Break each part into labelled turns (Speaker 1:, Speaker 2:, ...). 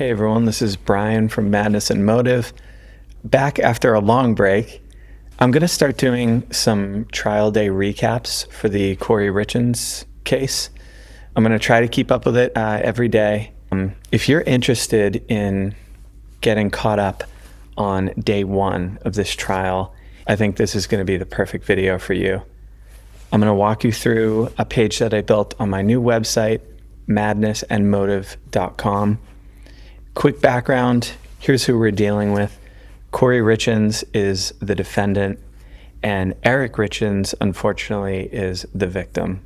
Speaker 1: Hey everyone, this is Brian from Madness and Motive. Back after a long break. I'm going to start doing some trial day recaps for the Kouri Richins case. I'm going to try to keep up with it every day. If you're interested in getting caught up on day one of this trial, I think this is going to be the perfect video for you. I'm going to walk you through a page that I built on my new website, madnessandmotive.com. Quick background, here's who we're dealing with. Kouri Richins is the defendant, and Eric Richins, unfortunately, is the victim.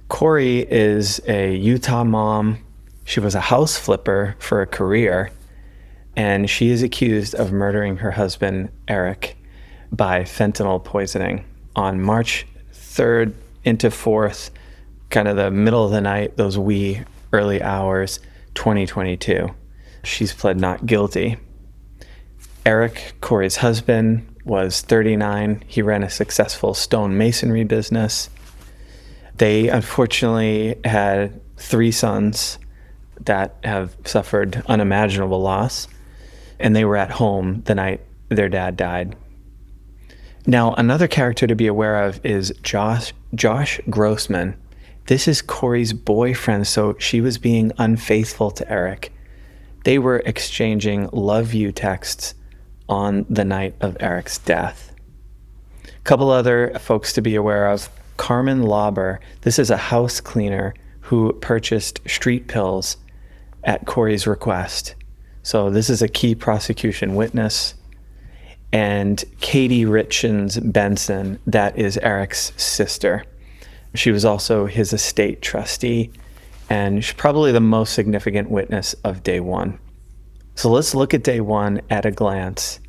Speaker 1: Kouri is a Utah mom. She was a house flipper for a career, and she is accused of murdering her husband, Eric, by fentanyl poisoning on March 3rd into 4th, kind of the middle of the night, those wee early hours, 2022. She's pled not guilty. Eric, Kouri's husband, was 39. He ran a successful stone masonry business. They unfortunately had 3 sons that have suffered unimaginable loss, and they were at home the night their dad died. Now, another character to be aware of is Josh Grossman. This is Kouri's boyfriend, so she was being unfaithful to Eric. They were exchanging love you texts on the night of Eric's death. A couple other folks to be aware of. Carmen Lauber, this is a house cleaner who purchased street pills at Kouri's request. So this is a key prosecution witness. And Kouri Richins Benson, that is Eric's sister. She was also his estate trustee, and she's probably the most significant witness of day one. So let's look at day one at a glance.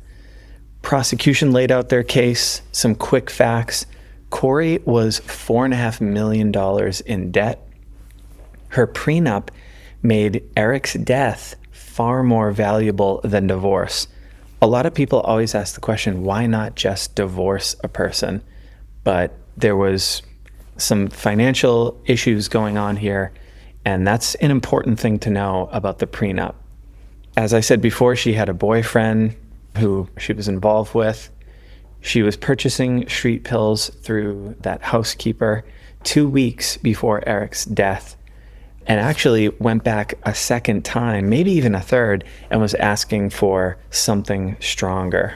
Speaker 1: Prosecution laid out their case. Some quick facts. Kouri was $4.5 million in debt. Her prenup made Eric's death far more valuable than divorce. A lot of people always ask the question, why not just divorce a person? But there was some financial issues going on here, and that's an important thing to know about the prenup. As I said before, she had a boyfriend who she was involved with. She was purchasing street pills through that housekeeper 2 weeks before Eric's death, and actually went back a second time, maybe even a third, and was asking for something stronger.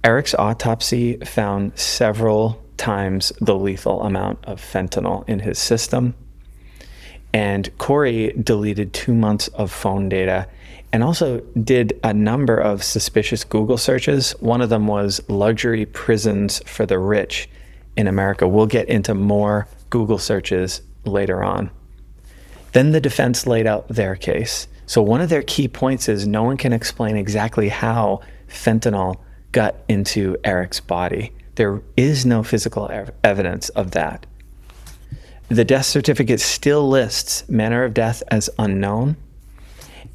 Speaker 1: Eric's autopsy found several times the lethal amount of fentanyl in his system. And Kouri deleted 2 months of phone data and also did a number of suspicious Google searches. One of them was luxury prisons for the rich in America. We'll get into more Google searches later on. Then the defense laid out their case. So one of their key points is no one can explain exactly how fentanyl got into Eric's body. There is no physical evidence of that. The death certificate still lists manner of death as unknown,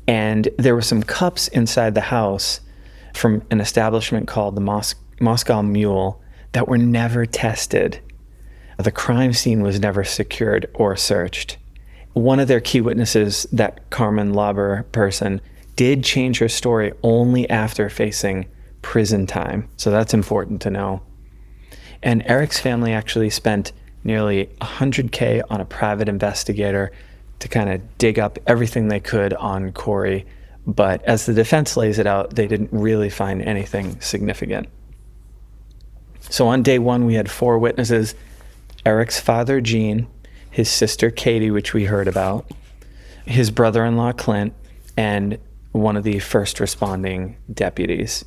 Speaker 1: and there were some cups inside the house from an establishment called the Moscow Mule that were never tested. The crime scene was never secured or searched. One of their key witnesses, that Carmen Lauber person, did change her story only after facing prison time, so that's important to know. And Eric's family actually spent nearly $100K on a private investigator to kind of dig up everything they could on Kouri. But as the defense lays it out, they didn't really find anything significant. So on day one, we had 4 witnesses: Eric's father, Gene, his sister, Katie, which we heard about, his brother-in-law, Clint, and one of the first responding deputies.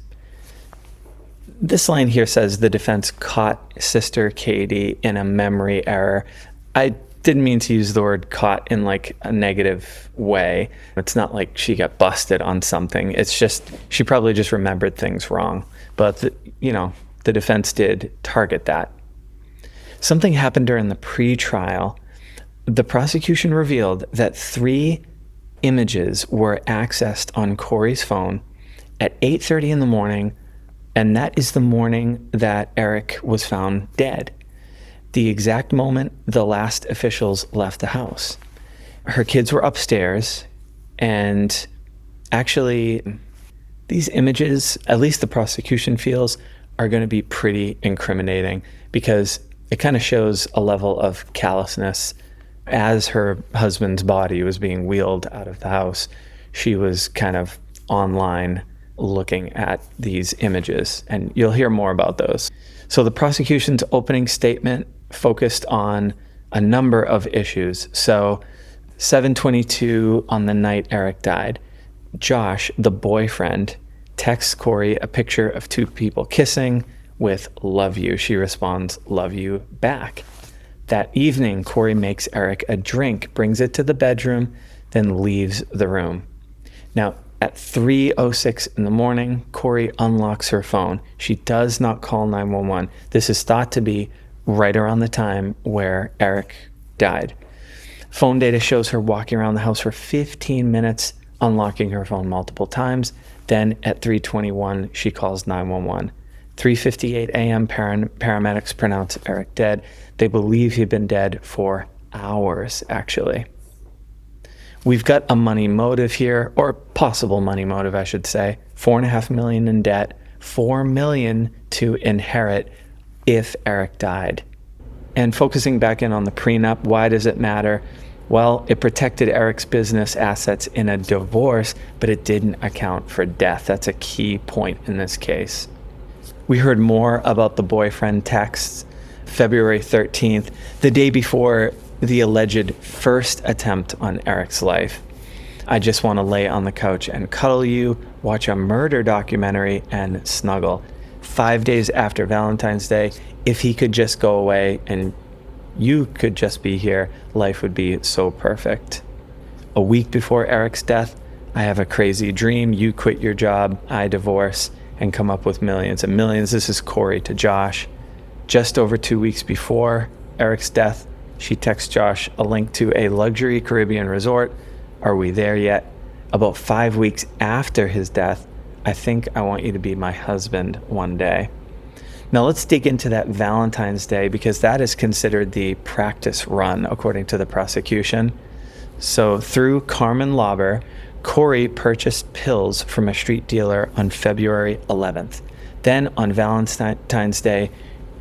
Speaker 1: This line here says the defense caught Sister Katie in a memory error. I didn't mean to use the word caught in like a negative way. It's not like she got busted on something. It's just she probably just remembered things wrong. But the defense did target that. Something happened during the pre-trial. The prosecution revealed that 3 images were accessed on Kouri's phone at 8:30 in the morning, and that is the morning that Eric was found dead. The exact moment the last officials left the house. Her kids were upstairs, and Actually, these images, at least the prosecution feels, are going to be pretty incriminating because it kind of shows a level of callousness. As her husband's body was being wheeled out of the house, she was kind of online looking at these images, and you'll hear more about those. So the prosecution's opening statement focused on a number of issues. So 7:22 on the night Eric died, Josh, the boyfriend, texts Kouri a picture of two people kissing with "love you." She responds, "love you" back. That evening, Kouri makes Eric a drink, brings it to the bedroom, then leaves the room. Now, at 3:06 in the morning, Kouri unlocks her phone. She does not call 911. This is thought to be right around the time where Eric died. Phone data shows her walking around the house for 15 minutes, unlocking her phone multiple times. Then at 3:21, she calls 911. 3:58 a.m., paramedics pronounce Eric dead. They believe he'd been dead for hours, actually. We've got a money motive here, or possible money motive, I should say. $4.5 million in debt, $4 million to inherit if Eric died. And focusing back in on the prenup, why does it matter? Well, it protected Eric's business assets in a divorce, but it didn't account for death. That's a key point in this case. We heard more about the boyfriend texts February 13th, the day before the alleged first attempt on Eric's life. "I just want to lay on the couch and cuddle you, watch a murder documentary, and snuggle. 5 days after Valentine's Day, if he could just go away and you could just be here, life would be so perfect. A week before Eric's death, I have a crazy dream. You quit your job, I divorce, and come up with millions and millions." This is Kouri to Josh. Just over 2 weeks before Eric's death, she texts Josh a link to a luxury Caribbean resort. "Are we there yet?" About 5 weeks after his death, "I think I want you to be my husband one day." Now let's dig into that Valentine's Day, because that is considered the practice run, according to the prosecution. So through Carmen Lauber, Kouri purchased pills from a street dealer on February 11th. Then on Valentine's Day,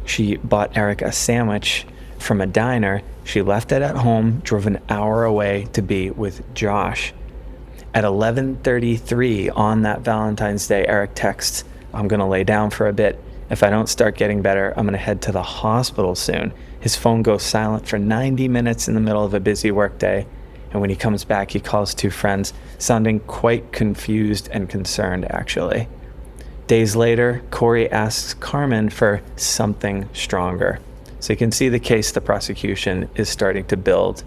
Speaker 1: she bought Eric a sandwich from a diner. She left it at home, drove an hour away to be with Josh. At 11:33 on that Valentine's Day, Eric texts, "I'm going to lay down for a bit. If I don't start getting better, I'm going to head to the hospital soon." His phone goes silent for 90 minutes in the middle of a busy workday. And when he comes back, he calls two friends, sounding quite confused and concerned, actually. Days later, Kouri asks Carmen for something stronger. So you can see the case the prosecution is starting to build.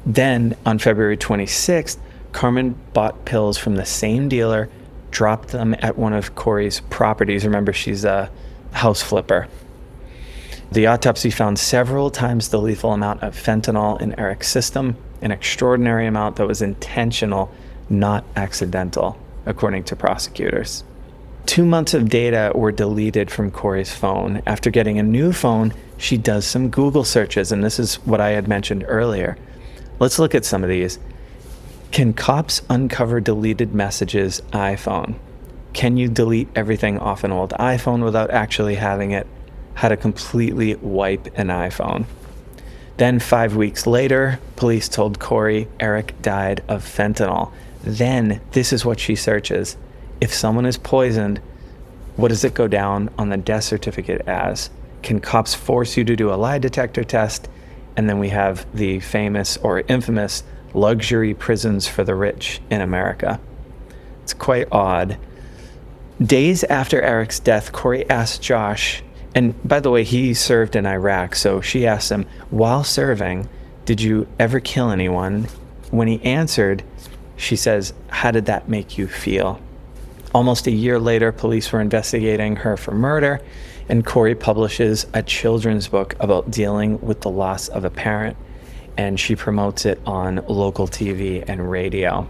Speaker 1: Then, on February 26th, Carmen bought pills from the same dealer, dropped them at one of Kouri's properties. Remember, she's a house flipper. The autopsy found several times the lethal amount of fentanyl in Eric's system, an extraordinary amount that was intentional, not accidental, according to prosecutors. 2 months of data were deleted from Kouri's phone. After getting a new phone, she does some Google searches, and this is what I had mentioned earlier. Let's look at some of these. Can cops uncover deleted messages iPhone? Can you delete everything off an old iPhone without actually having it? How to completely wipe an iPhone. Then 5 weeks later, police told Kouri Eric died of fentanyl. Then this is what she searches. If someone is poisoned, what does it go down on the death certificate as? Can cops force you to do a lie detector test? And then we have the famous or infamous luxury prisons for the rich in America. It's quite odd. Days after Eric's death, Kouri asked Josh, and by the way, he served in Iraq, so she asked him, while serving, "Did you ever kill anyone?" When he answered, she says, "How did that make you feel?" Almost a year later, police were investigating her for murder, and Kouri publishes a children's book about dealing with the loss of a parent, and she promotes it on local TV and radio.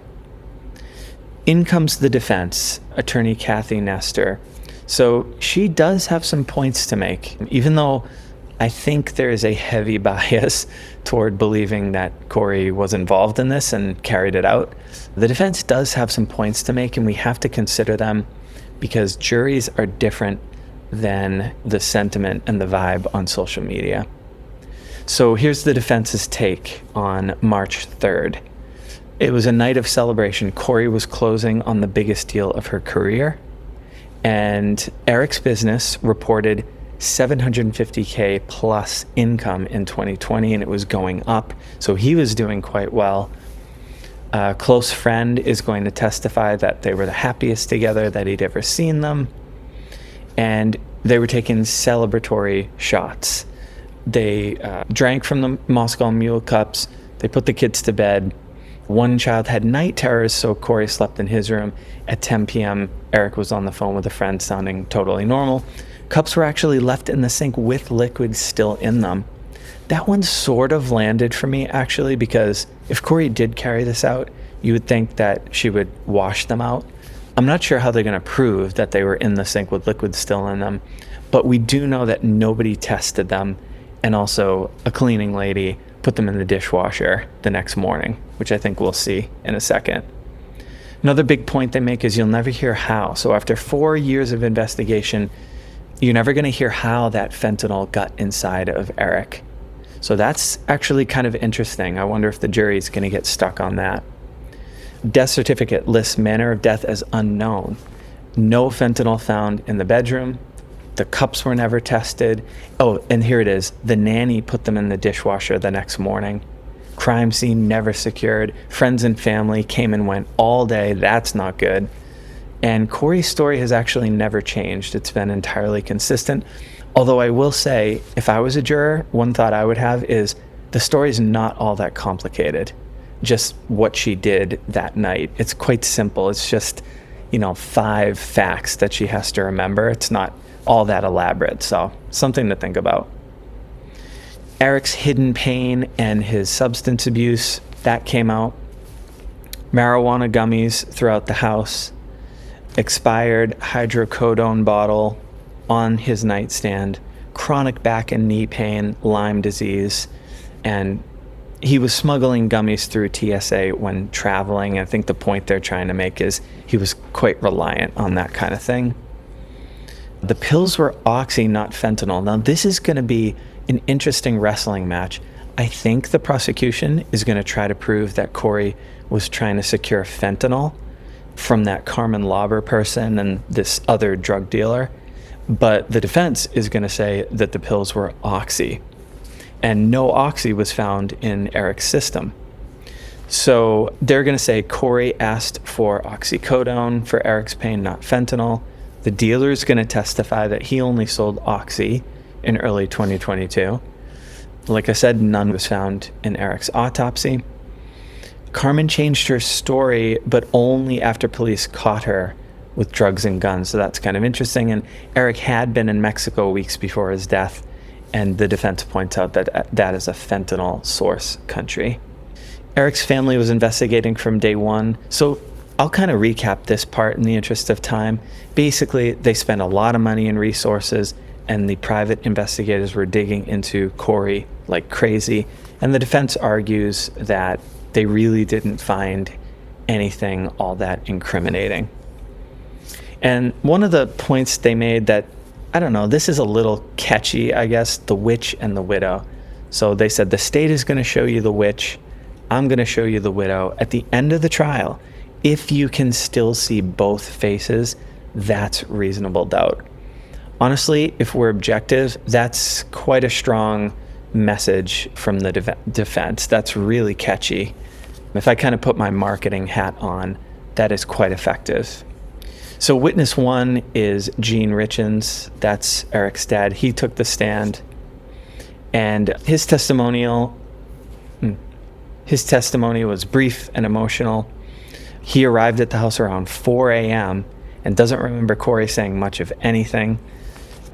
Speaker 1: In comes the defense, attorney Kathy Nestor. So she does have some points to make. Even though I think there is a heavy bias toward believing that Kouri was involved in this and carried it out. The defense does have some points to make, and we have to consider them because juries are different than the sentiment and the vibe on social media. So here's the defense's take on March 3rd. It was a night of celebration. Kouri was closing on the biggest deal of her career, and Eric's business reported $750K plus income in 2020, and it was going up. So he was doing quite well. A close friend is going to testify that they were the happiest together that he'd ever seen them. And they were taking celebratory shots. They drank from the Moscow Mule cups. They put the kids to bed. One child had night terrors, so Kouri slept in his room. At 10 p.m., Eric was on the phone with a friend sounding totally normal. Cups were actually left in the sink with liquid still in them. That one sort of landed for me, actually, because if Kouri did carry this out, you would think that she would wash them out. I'm not sure how they're going to prove that they were in the sink with liquid still in them, but we do know that nobody tested them, and also a cleaning lady put them in the dishwasher the next morning, which I think we'll see in a second. Another big point they make is you'll never hear how. So after 4 years of investigation, you're never going to hear how that fentanyl got inside of Eric. So that's actually kind of interesting. I wonder if the jury's going to get stuck on that. Death certificate lists manner of death as unknown. No fentanyl found in the bedroom. The cups were never tested. Oh, and here it is. The nanny put them in the dishwasher the next morning. Crime scene never secured. Friends and family came and went all day. That's not good. And Kouri's story has actually never changed. It's been entirely consistent. Although I will say, if I was a juror, one thought I would have is the story's not all that complicated. Just what she did that night. It's quite simple. It's just, 5 facts that she has to remember. It's not all that elaborate. So something to think about. Eric's hidden pain and his substance abuse, that came out. Marijuana gummies throughout the house. Expired hydrocodone bottle on his nightstand, chronic back and knee pain, Lyme disease, and he was smuggling gummies through TSA when traveling. I think the point they're trying to make is he was quite reliant on that kind of thing. The pills were oxy, not fentanyl. Now, this is going to be an interesting wrestling match. I think the prosecution is going to try to prove that Kouri was trying to secure fentanyl from that Carmen Lauber person and this other drug dealer. But the defense is going to say that the pills were oxy. And no oxy was found in Eric's system. So they're going to say Kouri asked for oxycodone for Eric's pain, not fentanyl. The dealer is going to testify that he only sold oxy in early 2022. Like I said, none was found in Eric's autopsy. Carmen changed her story, but only after police caught her with drugs and guns. So that's kind of interesting. And Eric had been in Mexico weeks before his death, and the defense points out that that is a fentanyl source country. Eric's family was investigating from day one. So I'll kind of recap this part in the interest of time. Basically, they spent a lot of money and resources, and the private investigators were digging into Kouri like crazy. And the defense argues that they really didn't find anything all that incriminating. And one of the points they made that, I don't know, this is a little catchy, I guess, the witch and the widow. So they said the state is going to show you the witch. I'm going to show you the widow. At the end of the trial, if you can still see both faces, that's reasonable doubt. Honestly, if we're objective, that's quite a strong message from the defense. That's really catchy. If I kind of put my marketing hat on, that is quite effective. So witness one is Kouri Richins. That's Eric's dad. He took the stand, and his testimony was brief and emotional. He arrived at the house around 4 a.m. and doesn't remember Kouri saying much of anything.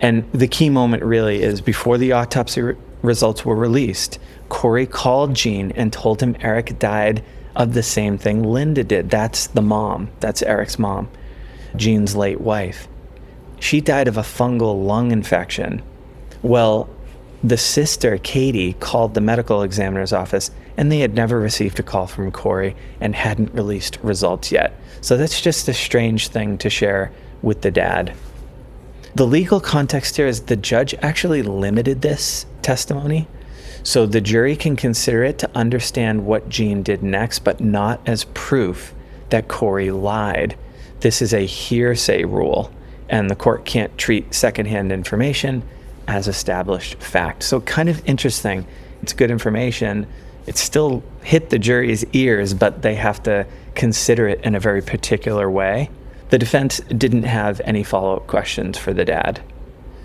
Speaker 1: And the key moment really is before the autopsy results were released, Kouri called Gene and told him Eric died of the same thing Linda did. That's the mom. That's Eric's mom, Gene's late wife. She died of a fungal lung infection. Well, The sister, Katie, called the medical examiner's office, and they had never received a call from Kouri and hadn't released results yet. So that's just a strange thing to share with the dad. The legal context here is the judge actually limited this testimony, so the jury can consider it to understand what Jean did next, but not as proof that Kouri lied. This is a hearsay rule, and the court can't treat secondhand information as established fact. So kind of interesting. It's good information. It still hit the jury's ears, but they have to consider it in a very particular way. The defense didn't have any follow-up questions for the dad.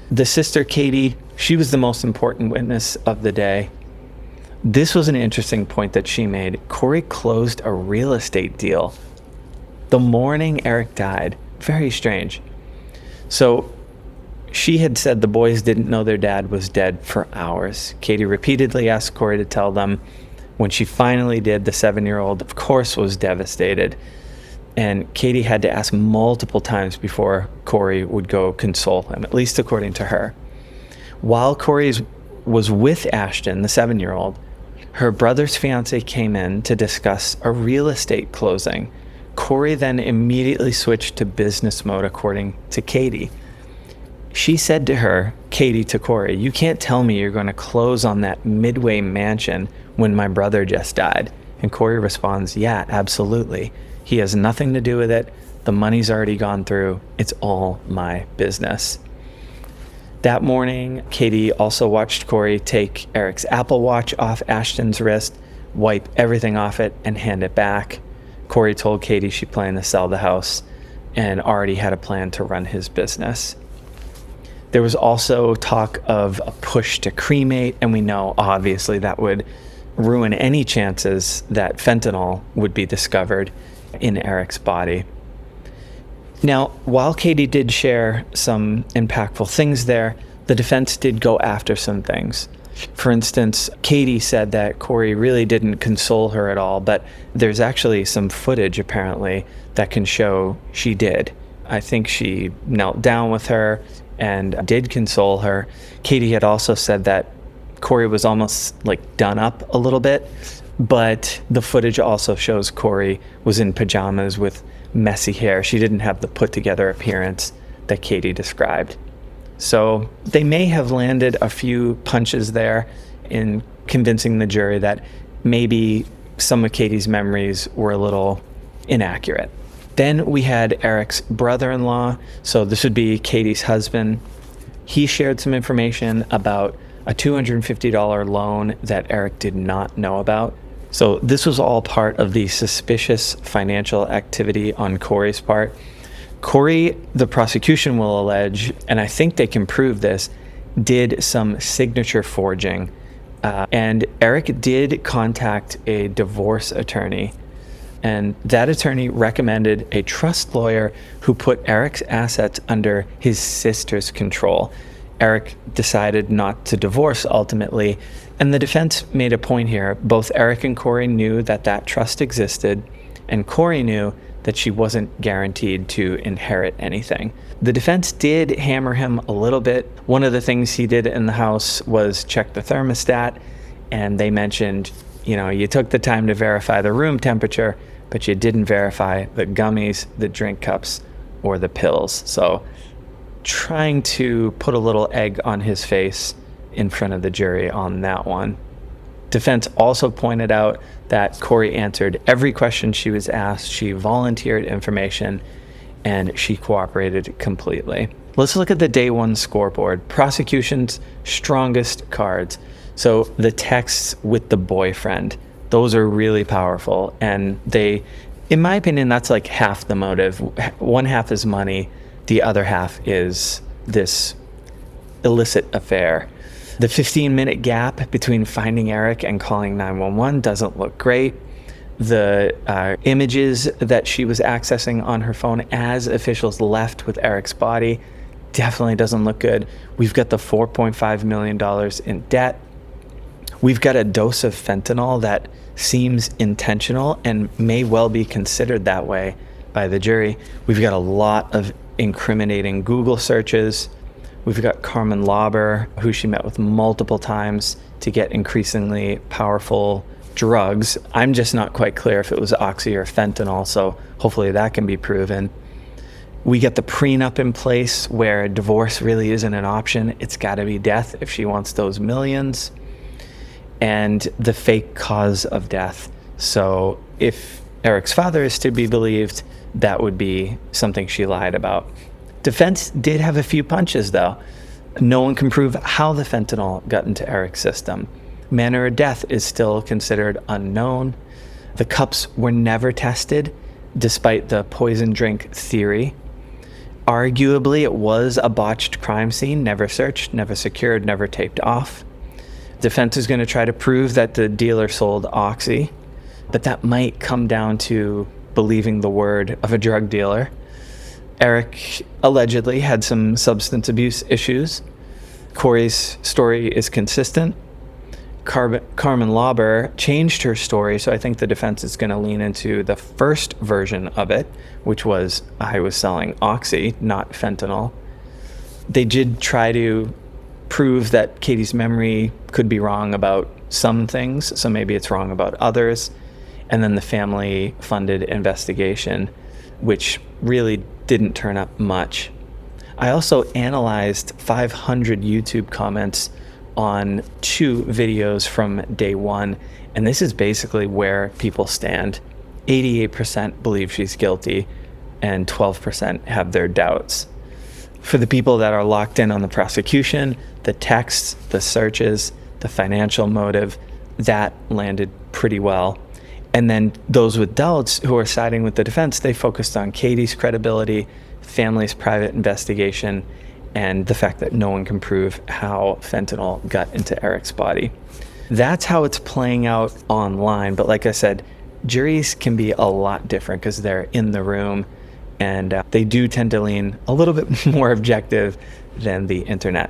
Speaker 1: The sister, Katie, she was the most important witness of the day. This was an interesting point that she made. Kouri closed a real estate deal the morning Eric died. Very strange. So she had said the boys didn't know their dad was dead for hours. Katie repeatedly asked Kouri to tell them. When she finally did, the 7-year-old, of course, was devastated. And Katie had to ask multiple times before Kouri would go console him, at least according to her. While Kouri was with Ashton, the 7-year-old, her brother's fiance came in to discuss a real estate closing. Kouri then immediately switched to business mode, according to Katie. She said to her, Katie to Kouri, "You can't tell me you're going to close on that Midway mansion when my brother just died." And Kouri responds, "Yeah, absolutely. He has nothing to do with it. The money's already gone through. It's all my business." That morning, Katie also watched Kouri take Eric's Apple Watch off Ashton's wrist, wipe everything off it, and hand it back. Kouri told Katie she planned to sell the house and already had a plan to run his business. There was also talk of a push to cremate, and we know obviously that would ruin any chances that fentanyl would be discovered in Eric's body. Now, while Katie did share some impactful things there, the defense did go after some things. For instance, Katie said that Kouri really didn't console her at all, but there's actually some footage apparently that can show she did. I think she knelt down with her and did console her. Katie had also said that Kouri was almost like done up a little bit, but the footage also shows Kouri was in pajamas with messy hair. She didn't have the put together appearance that Katie described. So they may have landed a few punches there in convincing the jury that maybe some of Katie's memories were a little inaccurate. Then we had Eric's brother-in-law, so this would be Katie's husband. He shared some information about a $250 loan that Eric did not know about. So this was all part of the suspicious financial activity on Kouri's part. Kouri, the prosecution will allege, and I think they can prove this, did some signature forging. And Eric did contact a divorce attorney. And that attorney recommended a trust lawyer who put Eric's assets under his sister's control. Eric decided not to divorce ultimately, and the defense made a point here. Both Eric and Kouri knew that that trust existed, and Kouri knew that she wasn't guaranteed to inherit anything. The defense did hammer him a little bit. One of the things he did in the house was check the thermostat, and they mentioned, you took the time to verify the room temperature, but you didn't verify the gummies, the drink cups, or the pills. So trying to put a little egg on his face in front of the jury on that one. Defense also pointed out that Kouri answered every question she was asked. She volunteered information, and she cooperated completely. Let's look at the day one scoreboard. Prosecution's strongest cards. So the texts with the boyfriend. Those are really powerful, and they, in my opinion, that's like half the motive. One half is money, the other half is this illicit affair. The 15-minute gap between finding Eric and calling 911 doesn't look great. The images that she was accessing on her phone as officials left with Eric's body definitely doesn't look good. We've got the $4.5 million in debt. We've got a dose of fentanyl that seems intentional and may well be considered that way by the jury. We've got a lot of incriminating Google searches. We've got Carmen Lauber, who she met with multiple times to get increasingly powerful drugs. I'm just not quite clear if it was oxy or fentanyl, so hopefully that can be proven. We get the prenup in place where divorce really isn't an option. It's got to be death if she wants those millions. And the fake cause of death. So if Eric's father is to be believed, that would be something she lied about. Defense did have a few punches, though. No one can prove how the fentanyl got into Eric's system. Manner of death is still considered unknown. The cups were never tested, despite the poison drink theory. Arguably, it was a botched crime scene, never searched, never secured, never taped off. Defense is going to try to prove that the dealer sold oxy, but that might come down to believing the word of a drug dealer. Eric allegedly had some substance abuse issues. Kouri's story is consistent. Carmen Lauber changed her story, so I think the defense is going to lean into the first version of it, which was I was selling oxy, not fentanyl. They did try to prove that Katie's memory could be wrong about some things, so maybe it's wrong about others. And then the family funded investigation, which really didn't turn up much. I also analyzed 500 YouTube comments on 2 videos from day 1, and this is basically where people stand. 88% believe she's guilty, and 12% have their doubts. For the people that are locked in on the prosecution, the texts, the searches, the financial motive, that landed pretty well. And then those with doubts who are siding with the defense, they focused on Katie's credibility, family's private investigation, and the fact that no one can prove how fentanyl got into Eric's body. That's how it's playing out online. But like I said, juries can be a lot different because they're in the room, and they do tend to lean a little bit more objective than the internet.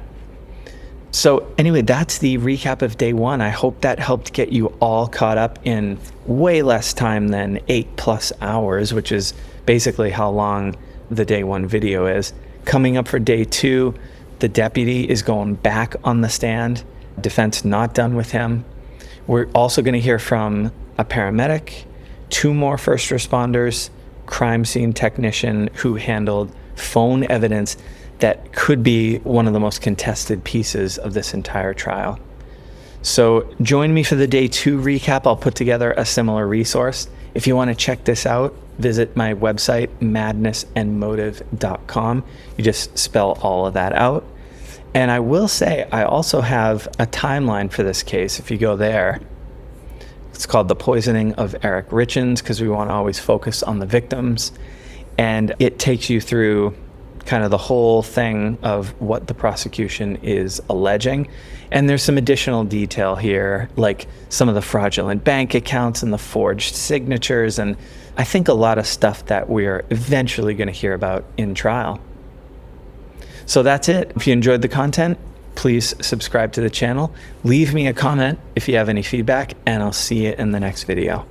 Speaker 1: So anyway, that's the recap of day 1. I hope that helped get you all caught up in way less time than 8+ hours, which is basically how long the day 1 video is. Coming up for day 2, the deputy is going back on the stand. Defense not done with him. We're also going to hear from a paramedic, 2 more first responders, crime scene technician who handled phone evidence that could be one of the most contested pieces of this entire trial. So join me for the day 2 recap. I'll put together a similar resource. If you want to check this out, visit my website, madnessandmotive.com. You just spell all of that out. And I will say, I also have a timeline for this case. If you go there, it's called The Poisoning of Eric Richins, because we want to always focus on the victims. And it takes you through kind of the whole thing of what the prosecution is alleging. And there's some additional detail here, like some of the fraudulent bank accounts and the forged signatures, and I think a lot of stuff that we're eventually going to hear about in trial. So that's it. If you enjoyed the content, please subscribe to the channel. Leave me a comment if you have any feedback, and I'll see you in the next video.